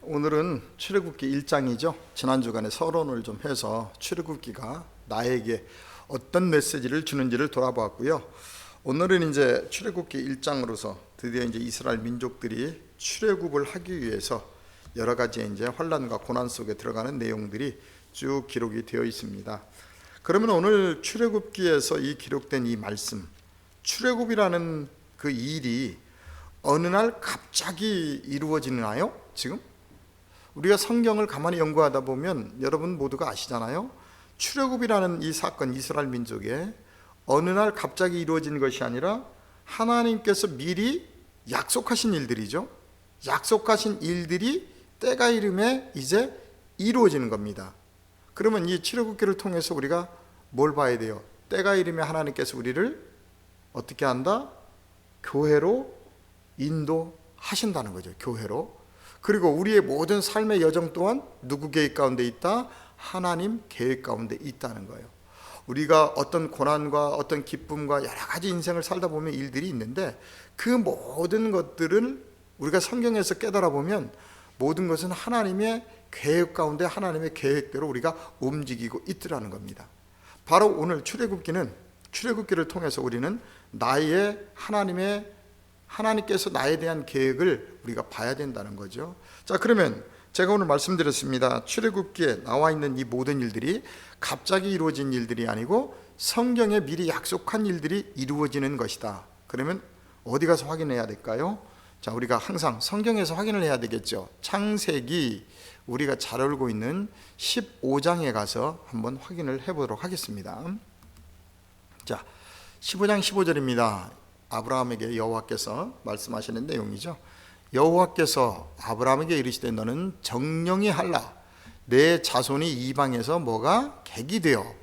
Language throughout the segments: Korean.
오늘은 출애굽기 1장이죠. 지난 주간에 서론을 좀 해서 출애굽기가 나에게 어떤 메시지를 주는지를 돌아보았고요. 오늘은 이제 출애굽기 1장으로서 드디어 이제 이스라엘 민족들이 출애굽을 하기 위해서 여러 가지 이제 환난과 고난 속에 들어가는 내용들이 쭉 기록이 되어 있습니다. 그러면 오늘 출애굽기에서 이 기록된 이 말씀, 출애굽이라는 그 일이 어느 날 갑자기 이루어지나요? 지금 우리가 성경을 가만히 연구하다 보면 여러분 모두가 아시잖아요. 출애굽이라는 이 사건, 이스라엘 민족에 어느 날 갑자기 이루어진 것이 아니라 하나님께서 미리 약속하신 일들이죠. 약속하신 일들이 때가 이름에 이제 이루어지는 겁니다. 그러면 이 출애굽기를 통해서 우리가 뭘 봐야 돼요? 때가 이름에 하나님께서 우리를 어떻게 한다? 교회로 인도하신다는 거죠. 교회로. 그리고 우리의 모든 삶의 여정 또한 누구 계획 가운데 있다? 하나님 계획 가운데 있다는 거예요. 우리가 어떤 고난과 어떤 기쁨과 여러 가지 인생을 살다 보면 일들이 있는데 그 모든 것들을 우리가 성경에서 깨달아 보면 모든 것은 하나님의 계획 가운데 하나님의 계획대로 우리가 움직이고 있더라는 겁니다. 바로 오늘 출애굽기를 통해서 우리는 하나님께서 나에 대한 계획을 우리가 봐야 된다는 거죠. 자, 그러면 제가 오늘 말씀드렸습니다. 출애굽기에 나와 있는 이 모든 일들이 갑자기 이루어진 일들이 아니고 성경에 미리 약속한 일들이 이루어지는 것이다. 그러면 어디 가서 확인해야 될까요? 자, 우리가 항상 성경에서 확인을 해야 되겠죠. 창세기 우리가 잘 알고 있는 15장에 가서 한번 확인을 해보도록 하겠습니다. 자, 15장 15절입니다. 아브라함에게 여호와께서 말씀하시는 내용이죠. 여호와께서 아브라함에게 이르시되 너는 정령이 할라. 내 자손이 이방에서 뭐가 객이 되어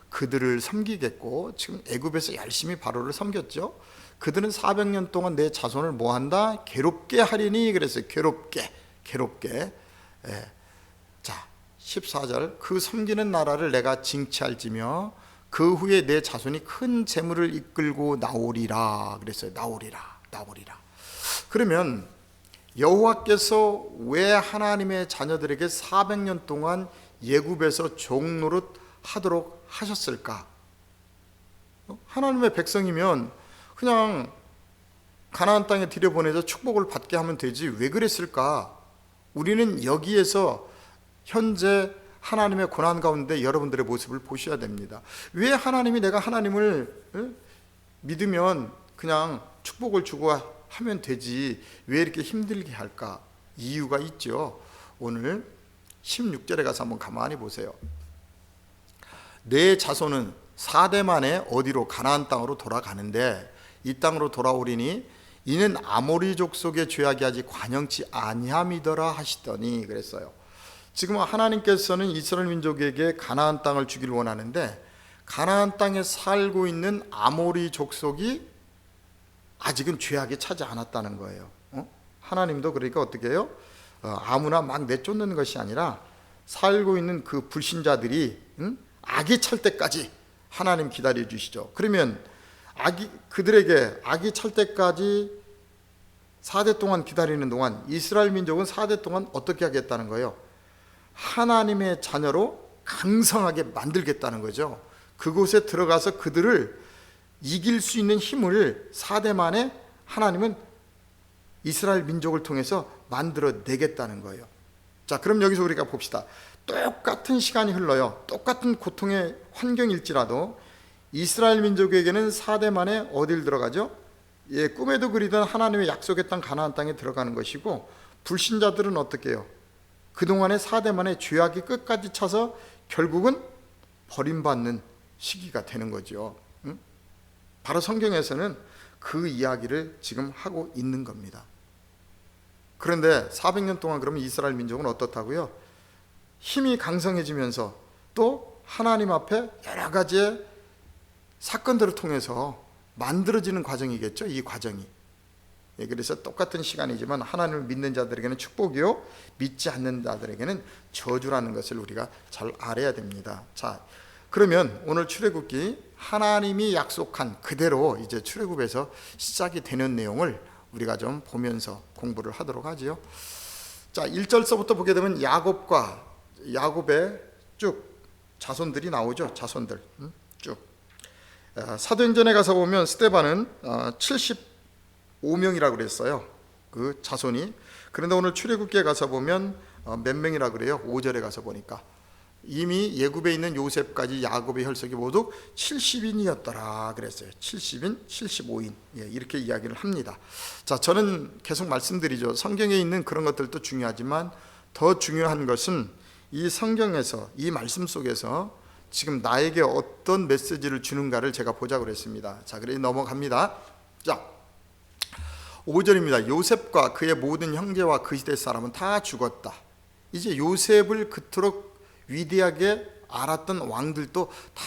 그들을 섬기겠고, 지금 애굽에서 열심히 바로를 섬겼죠. 그들은 400년 동안 내 자손을 뭐한다? 괴롭게 하리니. 그랬어요. 괴롭게. 자, 14절 그 섬기는 나라를 내가 징치할지며 그 후에 내 자손이 큰 재물을 이끌고 나오리라. 그랬어요. 나오리라. 그러면 여호와께서 왜 하나님의 자녀들에게 400년 동안 예굽에서 종노릇 하도록 하셨을까? 하나님의 백성이면 그냥 가나안 땅에 들여보내서 축복을 받게 하면 되지 왜 그랬을까? 우리는 여기에서 현재 하나님의 고난 가운데 여러분들의 모습을 보셔야 됩니다. 왜 하나님이 내가 하나님을 믿으면 그냥 축복을 주고 하면 되지 왜 이렇게 힘들게 할까? 이유가 있죠. 오늘 16절에 가서 한번 가만히 보세요. 내 자손은 4대 만에 어디로? 가나안 땅으로 돌아가는데 이 땅으로 돌아오리니 이는 아모리 족속의 죄악이 아직 관영치 아니함이더라 하시더니. 그랬어요. 지금 하나님께서는 이스라엘 민족에게 가나안 땅을 주기를 원하는데 가나안 땅에 살고 있는 아모리 족속이 아직은 죄악에 차지 않았다는 거예요. 하나님도 그러니까 어떻게 해요? 아무나 막 내쫓는 것이 아니라 살고 있는 그 불신자들이 악이 찰 때까지 하나님 기다려 주시죠. 그러면 그들에게 악이 찰 때까지 4대 동안 기다리는 동안 이스라엘 민족은 4대 동안 어떻게 하겠다는 거예요? 하나님의 자녀로 강성하게 만들겠다는 거죠. 그곳에 들어가서 그들을 이길 수 있는 힘을 4대 만에 하나님은 이스라엘 민족을 통해서 만들어내겠다는 거예요. 자, 그럼 여기서 우리가 봅시다. 똑같은 시간이 흘러요. 똑같은 고통의 환경일지라도 이스라엘 민족에게는 4대 만에 어딜 들어가죠? 꿈에도 그리던 하나님의 약속의 땅 가나안 땅에 들어가는 것이고, 불신자들은 어떻게 해요? 그동안의 4대 만에 죄악이 끝까지 차서 결국은 버림받는 시기가 되는 거죠. 바로 성경에서는 그 이야기를 지금 하고 있는 겁니다. 그런데 400년 동안 그러면 이스라엘 민족은 어떻다고요? 힘이 강성해지면서 또 하나님 앞에 여러 가지의 사건들을 통해서 만들어지는 과정이겠죠. 이 과정이. 그래서 똑같은 시간이지만 하나님을 믿는 자들에게는 축복이요, 믿지 않는 자들에게는 저주라는 것을 우리가 잘 알아야 됩니다. 자, 그러면 오늘 출애굽기 하나님이 약속한 그대로 이제 출애굽에서 시작이 되는 내용을 우리가 좀 보면서 공부를 하도록 하지요. 자, 1절서부터 보게 되면 야곱의 쭉 자손들이 나오죠. 자손들 쭉. 사도행전에 가서 보면 스데반은 75명이라고 그랬어요. 그 자손이. 그런데 오늘 출애굽기에 가서 보면 몇 명이라 그래요? 5절에 가서 보니까 이미 예굽에 있는 요셉까지 야곱의 혈석이 모두 70인이었더라 그랬어요. 70인, 75인 이렇게 이야기를 합니다. 자, 저는 계속 말씀드리죠. 성경에 있는 그런 것들도 중요하지만 더 중요한 것은 이 성경에서, 이 말씀 속에서 지금 나에게 어떤 메시지를 주는가를 제가 보자고 그랬습니다. 자, 그래 넘어갑니다. 자, 5절입니다. 요셉과 그의 모든 형제와 그 시대 사람은 다 죽었다. 이제 요셉을 그토록 위대하게 알았던 왕들도 다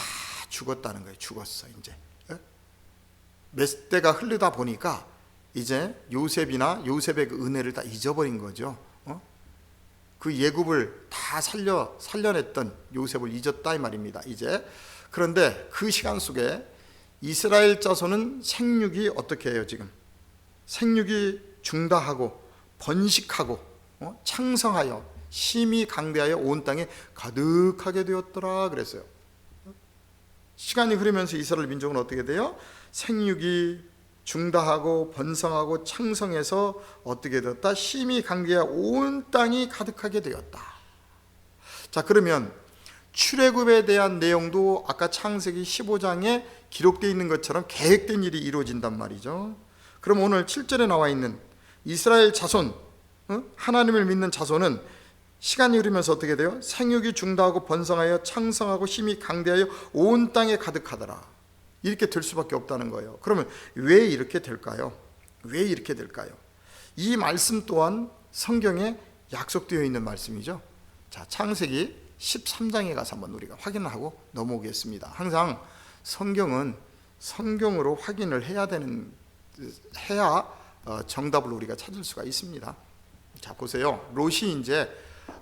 죽었다는 거예요. 죽었어. 이제 몇 대가 흐르다 보니까 이제 요셉의 그 은혜를 다 잊어버린 거죠. 그 예굽을 다 살려냈던 요셉을 잊었다 이 말입니다. 이제 그런데 그 시간 속에 이스라엘 자손은 생육이 어떻게 해요? 지금 생육이 중다하고 번식하고 창성하여 심히 강대하여 온 땅에 가득하게 되었더라 그랬어요. 시간이 흐르면서 이스라엘 민족은 어떻게 돼요? 생육이 중다하고 번성하고 창성해서 어떻게 되었다? 심히 강대하여 온 땅이 가득하게 되었다. 자, 그러면 출애굽에 대한 내용도 아까 창세기 15장에 기록되어 있는 것처럼 계획된 일이 이루어진단 말이죠. 그럼 오늘 7절에 나와 있는 이스라엘 자손, 하나님을 믿는 자손은 시간이 흐르면서 어떻게 돼요? 생육이 중다하고 번성하여 창성하고 힘이 강대하여 온 땅에 가득하더라. 이렇게 될 수밖에 없다는 거예요. 그러면 왜 이렇게 될까요? 왜 이렇게 될까요? 이 말씀 또한 성경에 약속되어 있는 말씀이죠. 자, 창세기 13장에 가서 한번 우리가 확인하고 넘어오겠습니다. 항상 성경은 성경으로 확인을 해야 정답을 우리가 찾을 수가 있습니다. 자, 보세요. 롯이 이제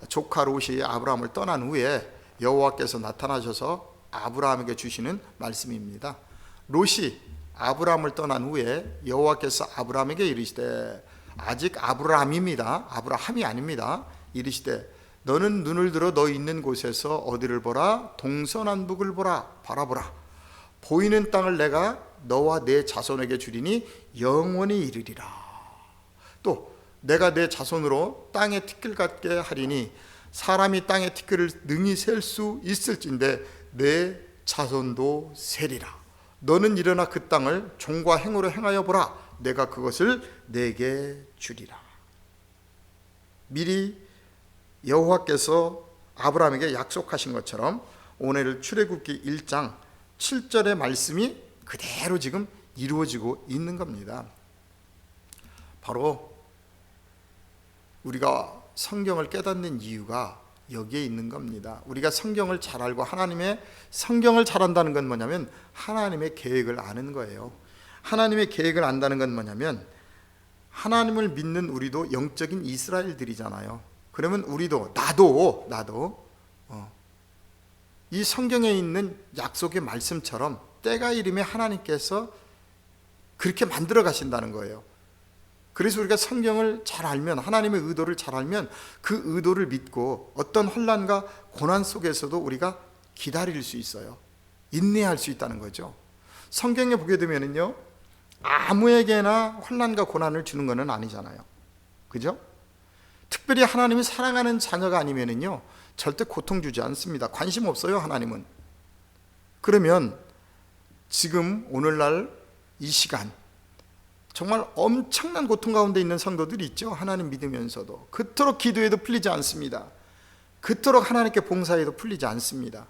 조카 롯이 아브라함을 떠난 후에 여호와께서 나타나셔서 아브라함에게 주시는 말씀입니다. 롯이 아브라함을 떠난 후에 여호와께서 아브라함에게 이르시되, 아직 아브라함입니다. 아브라함이 아닙니다. 이르시되 너는 눈을 들어 너 있는 곳에서 어디를 보라? 동서남북을 보라. 바라보라. 보이는 땅을 내가 너와 내 자손에게 주리니 영원히 이르리라. 또 내가 내 자손으로 땅의 티끌 같게 하리니 사람이 땅의 티끌을 능히 셀 수 있을진데 내 자손도 세리라. 너는 일어나 그 땅을 종과 행으로 행하여 보라. 내가 그것을 내게 주리라. 미리 여호와께서 아브라함에게 약속하신 것처럼 오늘 출애굽기 1장 7절의 말씀이 그대로 지금 이루어지고 있는 겁니다. 바로 우리가 성경을 깨닫는 이유가 여기에 있는 겁니다. 우리가 성경을 잘 알고 하나님의 성경을 잘 안다는 건 뭐냐면 하나님의 계획을 아는 거예요. 하나님의 계획을 안다는 건 뭐냐면 하나님을 믿는 우리도 영적인 이스라엘들이잖아요. 그러면 우리도 나도 이 성경에 있는 약속의 말씀처럼 때가 이르면 하나님께서 그렇게 만들어 가신다는 거예요. 그래서 우리가 성경을 잘 알면, 하나님의 의도를 잘 알면 그 의도를 믿고 어떤 혼란과 고난 속에서도 우리가 기다릴 수 있어요. 인내할 수 있다는 거죠. 성경에 보게 되면은요, 아무에게나 혼란과 고난을 주는 것은 아니잖아요. 그죠? 특별히 하나님이 사랑하는 자녀가 아니면은요, 절대 고통 주지 않습니다. 관심 없어요, 하나님은. 그러면 지금 오늘날 이 시간 정말 엄청난 고통 가운데 있는 성도들이 있죠. 하나님 믿으면서도 그토록 기도해도 풀리지 않습니다. 그토록 하나님께 봉사해도 풀리지 않습니다.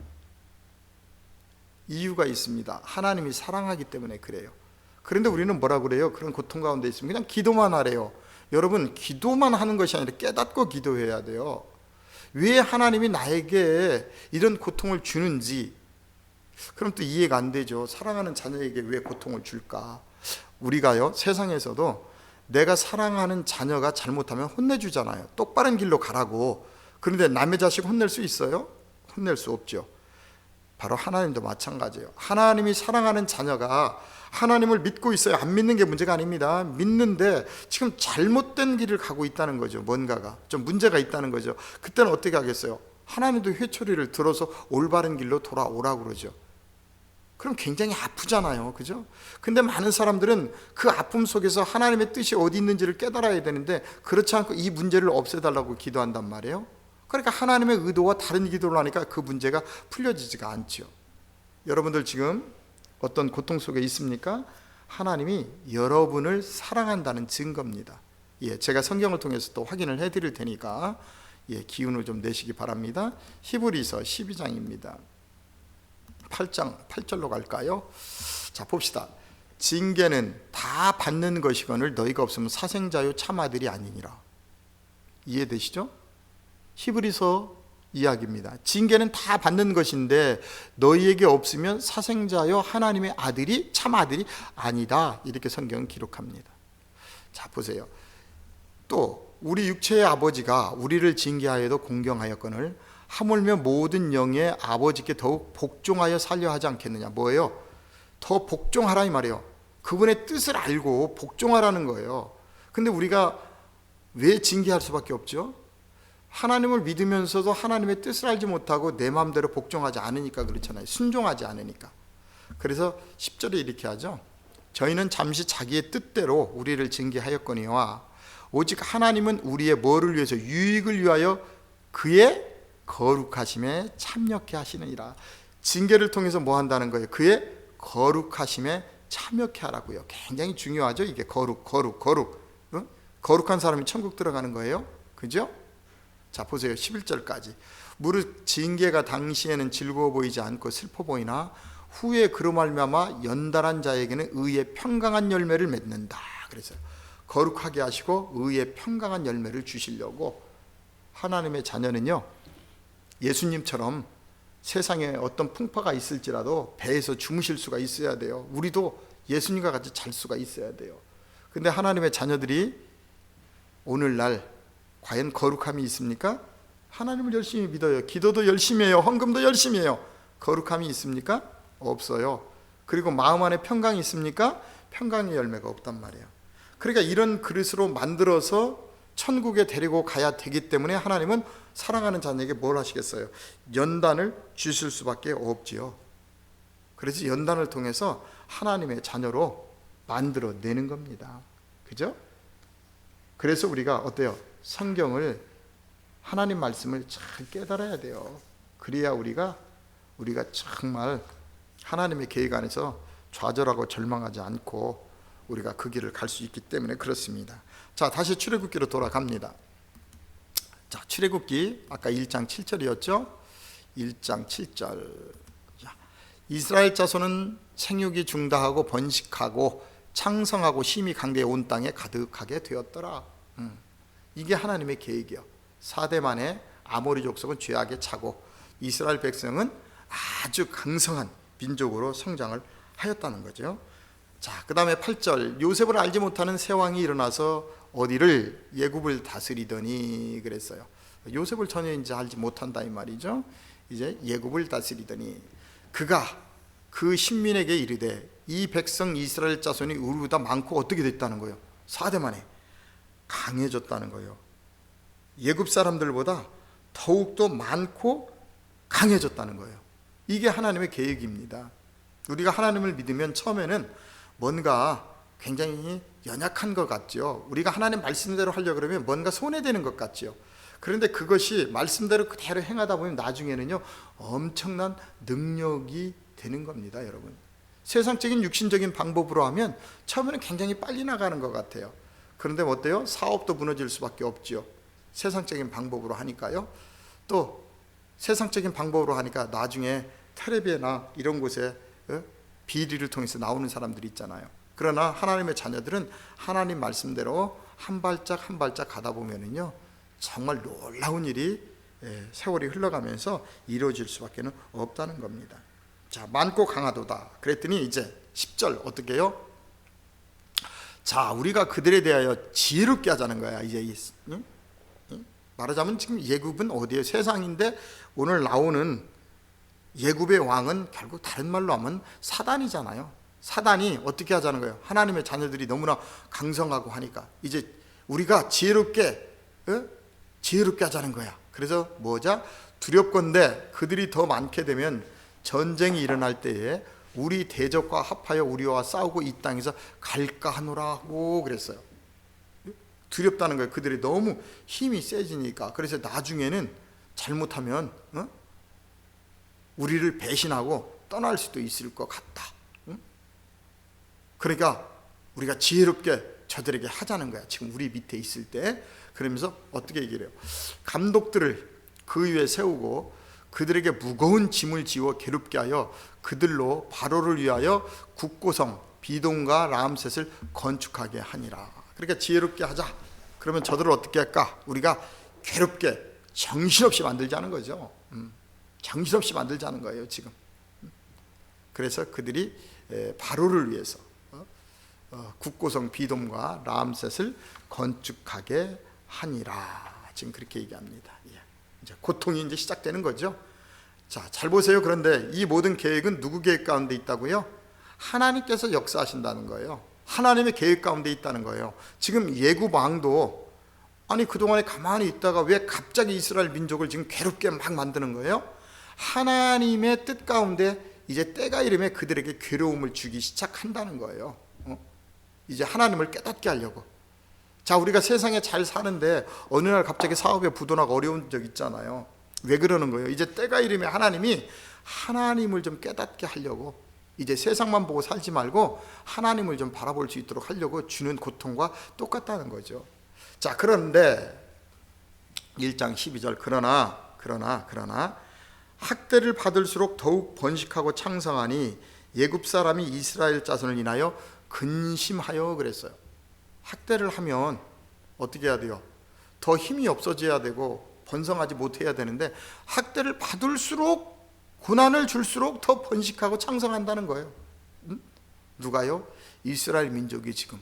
이유가 있습니다. 하나님이 사랑하기 때문에 그래요. 그런데 우리는 뭐라 그래요? 그런 고통 가운데 있으면 그냥 기도만 하래요. 여러분, 기도만 하는 것이 아니라 깨닫고 기도해야 돼요. 왜 하나님이 나에게 이런 고통을 주는지, 그럼 또 이해가 안 되죠. 사랑하는 자녀에게 왜 고통을 줄까? 우리가요, 세상에서도 내가 사랑하는 자녀가 잘못하면 혼내주잖아요. 똑바른 길로 가라고. 그런데 남의 자식 혼낼 수 있어요? 혼낼 수 없죠. 바로 하나님도 마찬가지예요. 하나님이 사랑하는 자녀가 하나님을 믿고 있어요. 안 믿는 게 문제가 아닙니다. 믿는데 지금 잘못된 길을 가고 있다는 거죠. 뭔가가 좀 문제가 있다는 거죠. 그때는 어떻게 하겠어요? 하나님도 회초리를 들어서 올바른 길로 돌아오라고 그러죠. 그럼 굉장히 아프잖아요. 그죠? 근데 많은 사람들은 그 아픔 속에서 하나님의 뜻이 어디 있는지를 깨달아야 되는데 그렇지 않고 이 문제를 없애달라고 기도한단 말이에요. 그러니까 하나님의 의도와 다른 기도를 하니까 그 문제가 풀려지지가 않죠. 여러분들 지금 어떤 고통 속에 있습니까? 하나님이 여러분을 사랑한다는 증거입니다. 제가 성경을 통해서 또 확인을 해드릴 테니까 기운을 좀 내시기 바랍니다. 히브리서 12장입니다. 8절로 갈까요? 자, 봅시다. 징계는 다 받는 것이거늘 너희가 없으면 사생자요 참아들이 아니니라. 이해되시죠? 히브리서 이야기입니다. 징계는 다 받는 것인데 너희에게 없으면 사생자여 하나님의 아들이 참 아들이 아니다. 이렇게 성경은 기록합니다. 자, 보세요. 또 우리 육체의 아버지가 우리를 징계하여도 공경하였거늘 하물며 모든 영의 아버지께 더욱 복종하여 살려 하지 않겠느냐. 뭐예요? 더 복종하라 이 말이에요. 그분의 뜻을 알고 복종하라는 거예요. 근데 우리가 왜 징계할 수밖에 없죠? 하나님을 믿으면서도 하나님의 뜻을 알지 못하고 내 마음대로 복종하지 않으니까 그렇잖아요. 순종하지 않으니까. 그래서 10절에 이렇게 하죠. 저희는 잠시 자기의 뜻대로 우리를 징계하였거니와 오직 하나님은 우리의 뭐를 위해서 유익을 위하여 그의 거룩하심에 참여케 하시느니라. 징계를 통해서 뭐 한다는 거예요? 그의 거룩하심에 참여케 하라고요. 굉장히 중요하죠. 이게 거룩. 응? 거룩한 사람이 천국 들어가는 거예요. 그죠? 자, 보세요. 11절까지. 무릇 징계가 당시에는 즐거워 보이지 않고 슬퍼 보이나 후에 그로 말미암아 연단한 자에게는 의의 평강한 열매를 맺는다. 그래서 거룩하게 하시고 의의 평강한 열매를 주시려고 하나님의 자녀는요, 예수님처럼 세상에 어떤 풍파가 있을지라도 배에서 주무실 수가 있어야 돼요. 우리도 예수님과 같이 잘 수가 있어야 돼요. 근데 하나님의 자녀들이 오늘날 과연 거룩함이 있습니까? 하나님을 열심히 믿어요. 기도도 열심히 해요. 헌금도 열심히 해요. 거룩함이 있습니까? 없어요. 그리고 마음 안에 평강이 있습니까? 평강의 열매가 없단 말이에요. 그러니까 이런 그릇으로 만들어서 천국에 데리고 가야 되기 때문에 하나님은 사랑하는 자녀에게 뭘 하시겠어요? 연단을 주실 수밖에 없지요. 그래서 연단을 통해서 하나님의 자녀로 만들어내는 겁니다. 그죠? 그래서 우리가 어때요? 성경을, 하나님 말씀을 잘 깨달아야 돼요. 그래야 우리가 정말 하나님의 계획 안에서 좌절하고 절망하지 않고 우리가 그 길을 갈 수 있기 때문에 그렇습니다. 자, 다시 출애굽기로 돌아갑니다. 자, 출애굽기 아까 1장 7절이었죠? 1장 7절. 이스라엘 자손은 생육이 중다하고 번식하고 창성하고 힘이 강대해 온 땅에 가득하게 되었더라. 이게 하나님의 계획이요. 4대 만에 아모리 족속은 죄악에 차고 이스라엘 백성은 아주 강성한 민족으로 성장을 하였다는 거죠. 자, 그 다음에 8절. 요셉을 알지 못하는 새 왕이 일어나서 어디를? 예굽을 다스리더니 그랬어요. 요셉을 전혀 이제 알지 못한다 이 말이죠. 이제 예굽을 다스리더니 그가 그 신민에게 이르되 이 백성 이스라엘 자손이 우리보다 많고 어떻게 됐다는 거예요? 4대 만에 강해졌다는 거예요. 예굽 사람들보다 더욱더 많고 강해졌다는 거예요. 이게 하나님의 계획입니다. 우리가 하나님을 믿으면 처음에는 뭔가 굉장히 연약한 것 같죠. 우리가 하나님 말씀대로 하려고 그러면 뭔가 손해되는 것 같죠. 그런데 그것이 말씀대로 그대로 행하다 보면 나중에는요 엄청난 능력이 되는 겁니다. 여러분, 세상적인 육신적인 방법으로 하면 처음에는 굉장히 빨리 나가는 것 같아요. 그런데 어때요? 사업도 무너질 수밖에 없죠. 세상적인 방법으로 하니까요. 또 세상적인 방법으로 하니까 나중에 텔레비나 이런 곳에 비리를 통해서 나오는 사람들이 있잖아요. 그러나 하나님의 자녀들은 하나님 말씀대로 한 발짝 한 발짝 가다 보면은요 정말 놀라운 일이 세월이 흘러가면서 이루어질 수밖에 없다는 겁니다. 자, 많고 강하도다. 그랬더니 이제 10절 어떻게 해요? 자, 우리가 그들에 대하여 지혜롭게 하자는 거야. 이제 말하자면 지금 예굽은 어디에 세상인데 오늘 나오는 예굽의 왕은 결국 다른 말로 하면 사단이잖아요. 사단이 어떻게 하자는 거예요? 하나님의 자녀들이 너무나 강성하고 하니까 이제 우리가 지혜롭게 하자는 거야. 그래서 뭐자? 두렵건대 그들이 더 많게 되면 전쟁이 일어날 때에 우리 대적과 합하여 우리와 싸우고 이 땅에서 갈까 하노라고 그랬어요. 두렵다는 거예요. 그들이 너무 힘이 세지니까. 그래서 나중에는 잘못하면 우리를 배신하고 떠날 수도 있을 것 같다. 그러니까 우리가 지혜롭게 저들에게 하자는 거야. 지금 우리 밑에 있을 때. 그러면서 어떻게 얘기를 해요? 감독들을 그 위에 세우고 그들에게 무거운 짐을 지워 괴롭게 하여 그들로 바로를 위하여 국고성 비돔과 라암셋을 건축하게 하니라. 그러니까 지혜롭게 하자. 그러면 저들을 어떻게 할까? 우리가 괴롭게 정신없이 만들자는 거죠. 정신없이 만들자는 거예요 지금. 그래서 그들이 바로를 위해서 국고성 비돔과 라암셋을 건축하게 하니라. 지금 그렇게 얘기합니다. 이제 고통이 이제 시작되는 거죠. 자, 잘 보세요. 그런데 이 모든 계획은 누구 계획 가운데 있다고요? 하나님께서 역사하신다는 거예요. 하나님의 계획 가운데 있다는 거예요. 지금 예굽 왕도 아니 그동안에 가만히 있다가 왜 갑자기 이스라엘 민족을 지금 괴롭게 막 만드는 거예요? 하나님의 뜻 가운데 이제 때가 이르면 그들에게 괴로움을 주기 시작한다는 거예요. 이제 하나님을 깨닫게 하려고. 자, 우리가 세상에 잘 사는데 어느 날 갑자기 사업에 부도나고 어려운 적 있잖아요. 왜 그러는 거예요? 이제 때가 이르면 하나님이 하나님을 좀 깨닫게 하려고, 이제 세상만 보고 살지 말고 하나님을 좀 바라볼 수 있도록 하려고 주는 고통과 똑같다는 거죠. 자, 그런데 1장 12절 그러나 학대를 받을수록 더욱 번식하고 창성하니 예굽 사람이 이스라엘 자손을 인하여 근심하여 그랬어요. 학대를 하면 어떻게 해야 돼요? 더 힘이 없어져야 되고 번성하지 못해야 되는데 학대를 받을수록, 고난을 줄수록 더 번식하고 창성한다는 거예요. 누가요? 이스라엘 민족이 지금.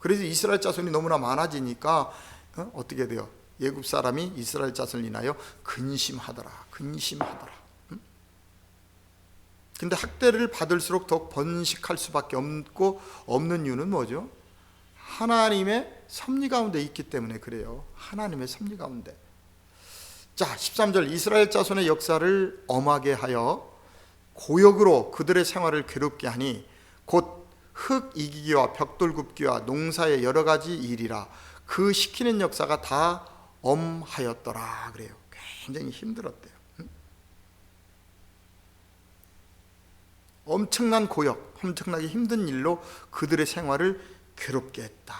그래서 이스라엘 자손이 너무나 많아지니까 어떻게 돼요? 예굽 사람이 이스라엘 자손을 인하여 근심하더라. 근데 학대를 받을수록 더 번식할 수밖에 없는 이유는 뭐죠? 하나님의 섭리 가운데 있기 때문에 그래요. 하나님의 섭리 가운데. 자, 13절 이스라엘 자손의 역사를 엄하게 하여 고역으로 그들의 생활을 괴롭게 하니 곧 흙 이기기와 벽돌 굽기와 농사의 여러 가지 일이라. 그 시키는 역사가 다 엄하였더라 그래요. 굉장히 힘들었대요. 엄청난 고역, 엄청나게 힘든 일로 그들의 생활을 괴롭게 했다.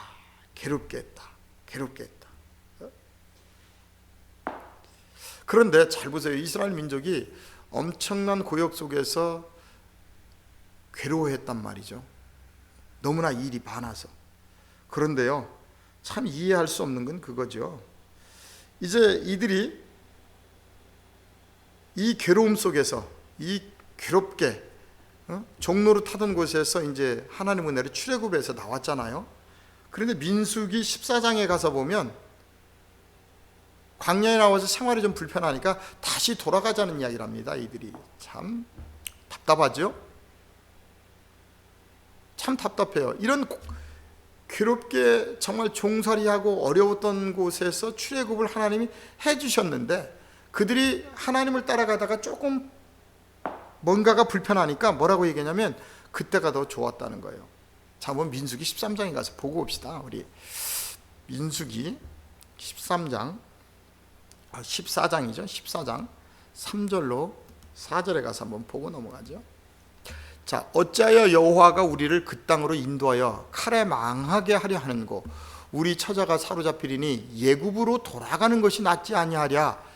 그런데 잘 보세요. 이스라엘 민족이 엄청난 고역 속에서 괴로워했단 말이죠. 너무나 일이 많아서. 그런데요, 참 이해할 수 없는 건 그거죠. 이제 이들이 이 괴로움 속에서, 이 괴롭게 종로를 타던 곳에서 이제 하나님 은혜로 출애굽에서 나왔잖아요. 그런데 민수기 14장에 가서 보면 광야에 나와서 생활이 좀 불편하니까 다시 돌아가자는 이야기를 합니다. 이들이 참 답답하죠? 참 답답해요. 이런 괴롭게 정말 종살이하고 어려웠던 곳에서 출애굽을 하나님이 해주셨는데 그들이 하나님을 따라가다가 조금 뭔가가 불편하니까 뭐라고 얘기하냐면 그때가 더 좋았다는 거예요. 자, 한번 민수기 13장에 가서 보고 봅시다. 우리 민수기 14장이죠. 14장 3절로 4절에 가서 한번 보고 넘어가죠. 자, 어찌하여 여호와가 우리를 그 땅으로 인도하여 칼에 망하게 하려 하는고 우리 처자가 사로잡히리니 예굽으로 돌아가는 것이 낫지 아니하랴.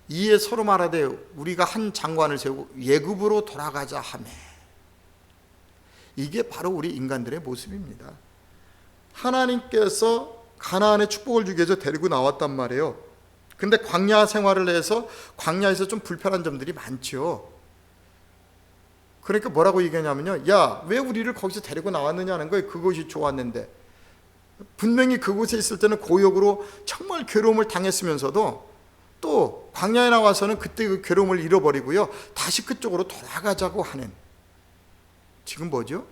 이에 서로 말하되 우리가 한 장관을 세우고 예굽으로 돌아가자 하매. 이게 바로 우리 인간들의 모습입니다. 하나님께서 가나안의 축복을 주기 위해서 데리고 나왔단 말이에요. 근데 광야 생활을 해서 광야에서 좀 불편한 점들이 많죠. 그러니까 뭐라고 얘기하냐면요, 야, 왜 우리를 거기서 데리고 나왔느냐는 거예요. 그것이 좋았는데. 분명히 그곳에 있을 때는 고역으로 정말 괴로움을 당했으면서도 또 광야에 나와서는 그때 그 괴로움을 잃어버리고요, 다시 그쪽으로 돌아가자고 하는, 지금 뭐죠?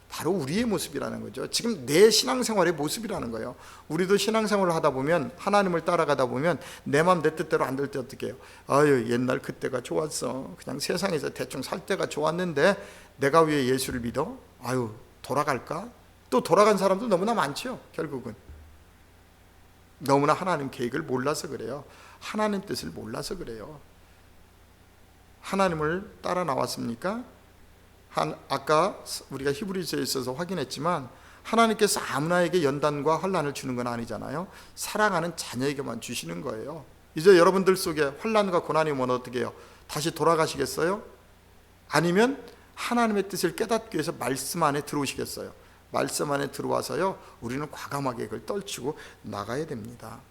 바로 우리의 모습이라는 거죠. 지금 내 신앙생활의 모습이라는 거예요. 우리도 신앙생활을 하다 보면, 하나님을 따라가다 보면 내 마음 내 뜻대로 안 될 때 어떻게 해요? 아유, 옛날 그때가 좋았어. 그냥 세상에서 대충 살 때가 좋았는데 내가 왜 예수를 믿어? 아유, 돌아갈까? 또 돌아간 사람도 너무나 많죠. 결국은 너무나 하나님 계획을 몰라서 그래요. 하나님 뜻을 몰라서 그래요. 하나님을 따라 나왔습니까? 아까 우리가 히브리서에 있어서 확인했지만 하나님께서 아무나에게 연단과 환난을 주는 건 아니잖아요. 사랑하는 자녀에게만 주시는 거예요. 이제 여러분들 속에 환난과 고난이 오면 어떻게 해요? 다시 돌아가시겠어요? 아니면 하나님의 뜻을 깨닫기 위해서 말씀 안에 들어오시겠어요? 말씀 안에 들어와서요, 우리는 과감하게 그걸 떨치고 나가야 됩니다.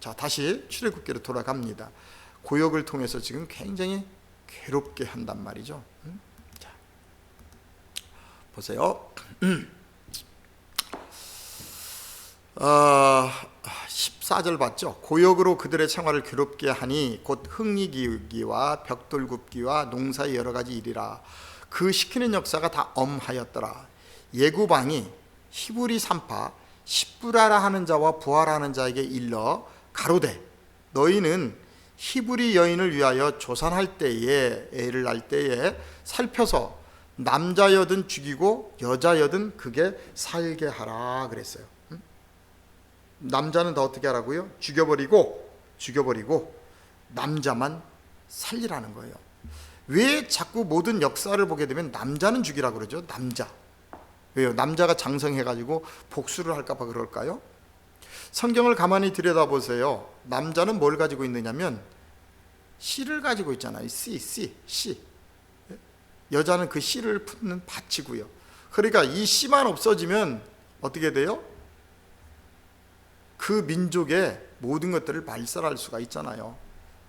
자, 다시 출애굽기로 돌아갑니다. 고역을 통해서 지금 굉장히 괴롭게 한단 말이죠. 자, 보세요. 14절 봤죠? 고역으로 그들의 생활을 괴롭게 하니 곧 흙리 기우기와 벽돌 굽기와 농사의 여러 가지 일이라. 그 시키는 역사가 다 엄하였더라. 예구방이 히브리 산파 십부라라 하는 자와 부하라는 자에게 일러 가로되, 너희는 히브리 여인을 위하여 조산할 때에, 애를 낳을 때에 살펴서 남자여든 죽이고 여자여든 그게 살게 하라 그랬어요. 남자는 다 어떻게 하라고요? 죽여버리고 남자만 살리라는 거예요. 왜 자꾸 모든 역사를 보게 되면 남자는 죽이라고 그러죠? 남자. 왜요? 남자가 장성해가지고 복수를 할까봐 그럴까요? 성경을 가만히 들여다보세요. 남자는 뭘 가지고 있느냐면 씨를 가지고 있잖아요. 씨. 여자는 그 씨를 품는 밭이고요. 그러니까 이 씨만 없어지면 어떻게 돼요? 그 민족의 모든 것들을 발설할 수가 있잖아요.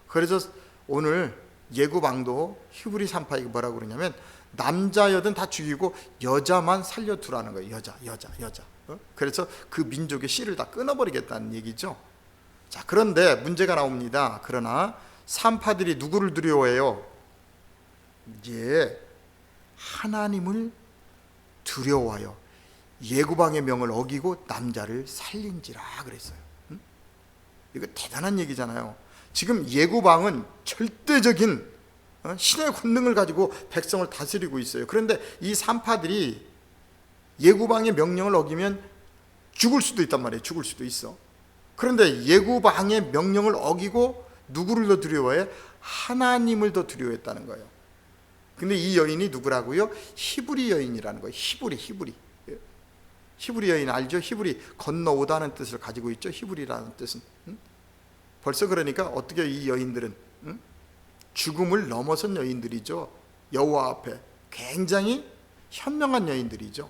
그래서 오늘 예구방도 히브리 산파에게 뭐라고 그러냐면 남자여든 다 죽이고 여자만 살려두라는 거예요. 여자. 그래서 그 민족의 씨를 다 끊어버리겠다는 얘기죠. 자, 그런데 문제가 나옵니다. 그러나 산파들이 누구를 두려워해요? 이제 하나님을 두려워하여 예구방의 명을 어기고 남자를 살린지라 그랬어요. 이거 대단한 얘기잖아요. 지금 예구방은 절대적인 신의 권능을 가지고 백성을 다스리고 있어요. 그런데 이 산파들이 예구방의 명령을 어기면 죽을 수도 있단 말이에요. 죽을 수도 있어. 그런데 예구방의 명령을 어기고 누구를 더 두려워해? 하나님을 더 두려워했다는 거예요. 근데 이 여인이 누구라고요? 히브리 여인이라는 거예요. 히브리 여인 알죠? 히브리, 건너오다는 뜻을 가지고 있죠. 히브리라는 뜻은. 벌써 그러니까 어떻게 이 여인들은 죽음을 넘어선 여인들이죠. 여호와 앞에 굉장히 현명한 여인들이죠.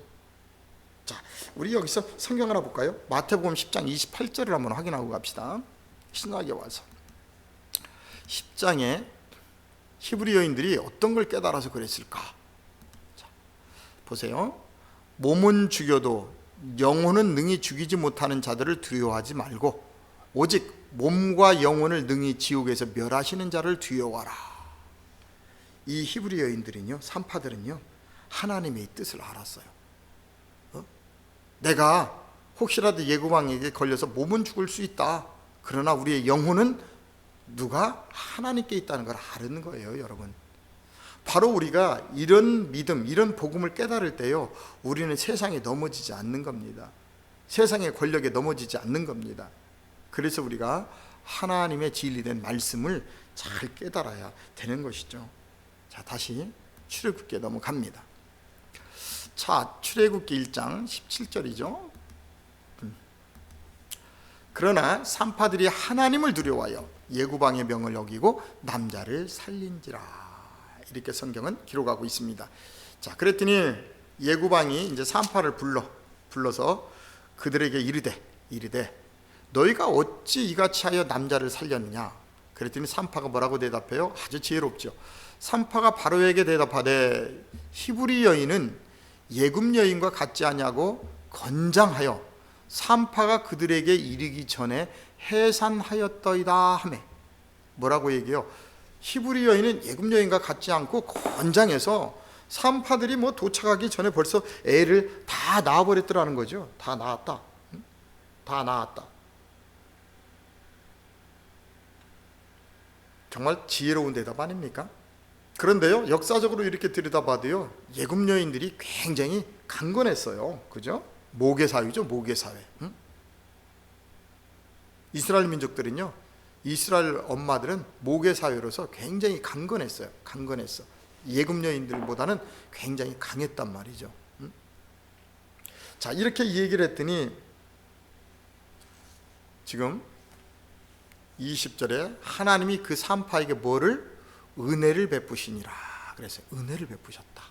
자, 우리 여기서 성경 하나 볼까요? 마태복음 10장 28절을 한번 확인하고 갑시다. 신나게 와서 10장에 히브리 여인들이 어떤 걸 깨달아서 그랬을까? 자, 보세요. 몸은 죽여도 영혼은 능히 죽이지 못하는 자들을 두려워하지 말고 오직 몸과 영혼을 능히 지옥에서 멸하시는 자를 두려워하라. 이 히브리 여인들은요, 산파들은요, 하나님의 뜻을 알았어요. 내가 혹시라도 예구방에게 걸려서 몸은 죽을 수 있다. 그러나 우리의 영혼은 누가 하나님께 있다는 걸 아는 거예요, 여러분. 바로 우리가 이런 믿음, 이런 복음을 깨달을 때요, 우리는 세상에 넘어지지 않는 겁니다. 세상의 권력에 넘어지지 않는 겁니다. 그래서 우리가 하나님의 진리된 말씀을 잘 깨달아야 되는 것이죠. 자, 다시 출애굽기에 넘어갑니다. 자, 출애굽기 1장 17절이죠. 그러나 산파들이 하나님을 두려워하여 예구방의 명을 어기고 남자를 살린지라. 이렇게 성경은 기록하고 있습니다. 자, 그랬더니 예구방이 이제 산파를 불러서 그들에게 이르되 너희가 어찌 이같이 하여 남자를 살렸느냐? 그랬더니 산파가 뭐라고 대답해요? 아주 지혜롭죠. 산파가 바로에게 대답하되 히브리 여인은 예굽 여인과 같지 아니하고 건장하여 산파가 그들에게 이르기 전에 해산하였더이다 하매. 뭐라고 얘기해요? 히브리 여인은 애굽 여인과 같지 않고 건장해서 산파들이 뭐 도착하기 전에 벌써 애를 다 낳아버렸더라는 거죠. 다 낳았다. 다 낳았다. 정말 지혜로운 대답 아닙니까? 그런데요, 역사적으로 이렇게 들여다봐도요, 애굽 여인들이 굉장히 강건했어요. 그죠? 모계 사회죠, 모계 사회. 이스라엘 민족들은요, 이스라엘 엄마들은 모계 사회로서 굉장히 강건했어요. 강건했어. 애굽 여인들보다는 굉장히 강했단 말이죠. 자, 이렇게 얘기를 했더니 지금 20절에 하나님이 그 산파에게 뭐를? 은혜를 베푸시니라. 그래서 은혜를 베푸셨다.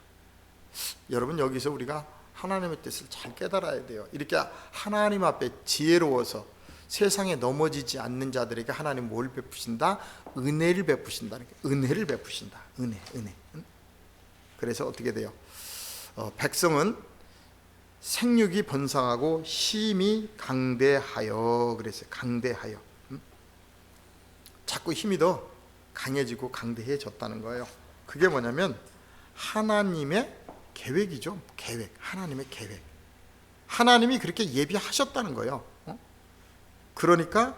여러분, 여기서 우리가 하나님의 뜻을 잘 깨달아야 돼요. 이렇게 하나님 앞에 지혜로워서 세상에 넘어지지 않는 자들에게 하나님 뭘 베푸신다? 은혜를 베푸신다는 게, 은혜를 베푸신다. 은혜. 그래서 어떻게 돼요? 백성은 생육이 번성하고 힘이 강대하여. 그랬어요. 강대하여. 자꾸 힘이 더 강해지고 강대해졌다는 거예요. 그게 뭐냐면 하나님의 계획이죠. 계획. 하나님의 계획. 하나님이 그렇게 예비하셨다는 거예요. 그러니까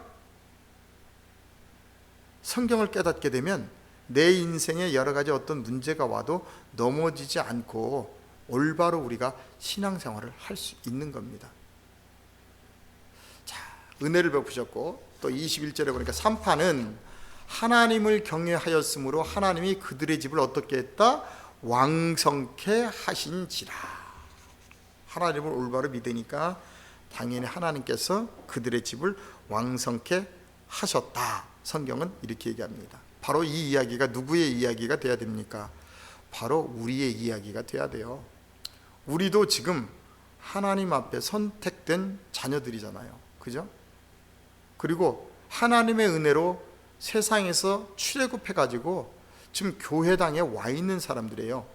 성경을 깨닫게 되면 내 인생에 여러 가지 어떤 문제가 와도 넘어지지 않고 올바로 우리가 신앙생활을 할 수 있는 겁니다. 자, 은혜를 베푸셨고, 또 21절에 보니까 산파는 하나님을 경외하였으므로 하나님이 그들의 집을 어떻게 했다? 왕성케 하신지라. 하나님을 올바로 믿으니까 당연히 하나님께서 그들의 집을 왕성케 하셨다. 성경은 이렇게 얘기합니다. 바로 이 이야기가 누구의 이야기가 돼야 됩니까? 바로 우리의 이야기가 돼야 돼요. 우리도 지금 하나님 앞에 선택된 자녀들이잖아요. 그죠? 그리고 하나님의 은혜로 세상에서 출애굽해가지고 지금 교회당에 와 있는 사람들이에요.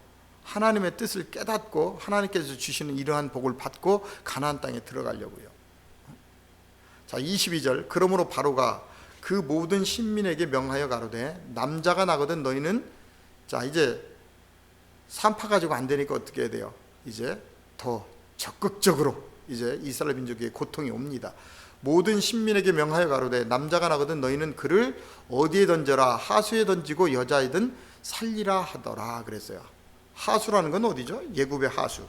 하나님의 뜻을 깨닫고 하나님께서 주시는 이러한 복을 받고 가나안 땅에 들어가려고요. 자, 22절. 그러므로 바로가 그 모든 신민에게 명하여 가로되 남자가 나거든 너희는, 자, 이제 산파 가지고 안 되니까 어떻게 해야 돼요? 이제 더 적극적으로 이제 이스라엘 민족에게 고통이 옵니다. 모든 신민에게 명하여 가로되 남자가 나거든 너희는 그를 어디에 던져라? 하수에 던지고 여자이든 살리라 하더라. 그랬어요. 하수라는 건 어디죠? 예굽의 하수.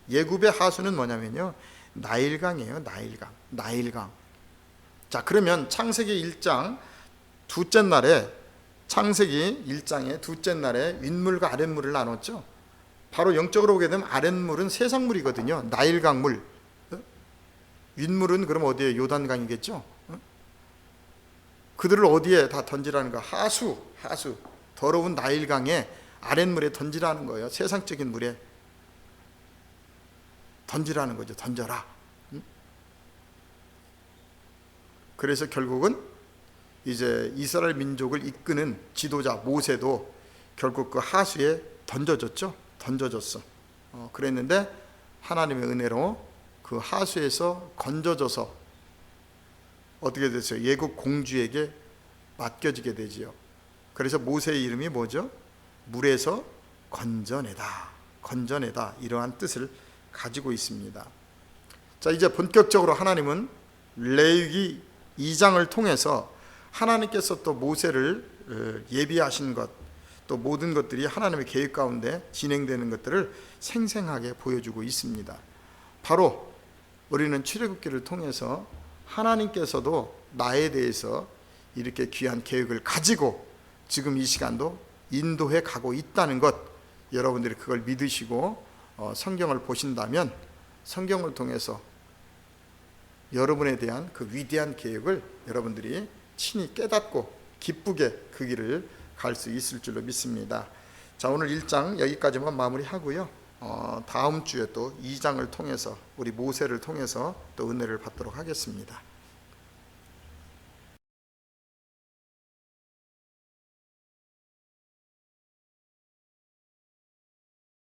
예굽의 하수는 뭐냐면요, 나일강이에요. 나일강. 자, 그러면 창세기 1장 둘째 날에, 창세기 1장의 둘째 날에 윗물과 아랫물을 나눴죠. 바로 영적으로 보게 되면 아랫물은 세상물이거든요. 나일강물. 윗물은 그럼 어디에? 요단강이겠죠. 그들을 어디에 다 던지라는 거? 하수. 더러운 나일강에 아랫물에 던지라는 거예요. 세상적인 물에 던지라는 거죠. 던져라. 그래서 결국은 이제 이스라엘 민족을 이끄는 지도자 모세도 결국 그 하수에 던져졌죠. 그랬는데 하나님의 은혜로 그 하수에서 건져져서 어떻게 됐어요? 예굽 공주에게 맡겨지게 되지요. 그래서 모세의 이름이 뭐죠? 물에서 건져내다, 이러한 뜻을 가지고 있습니다. 자, 이제 본격적으로 하나님은 레위기 2장을 통해서 하나님께서 또 모세를 예비하신 것, 또 모든 것들이 하나님의 계획 가운데 진행되는 것들을 생생하게 보여주고 있습니다. 바로 우리는 출애굽기를 통해서 하나님께서도 나에 대해서 이렇게 귀한 계획을 가지고 지금 이 시간도 인도해 가고 있다는 것, 여러분들이 그걸 믿으시고 성경을 보신다면 성경을 통해서 여러분에 대한 그 위대한 계획을 여러분들이 친히 깨닫고 기쁘게 그 길을 갈 수 있을 줄로 믿습니다. 자, 오늘 1장 여기까지만 마무리하고요. 다음 주에 또 2장을 통해서 우리 모세를 통해서 또 은혜를 받도록 하겠습니다.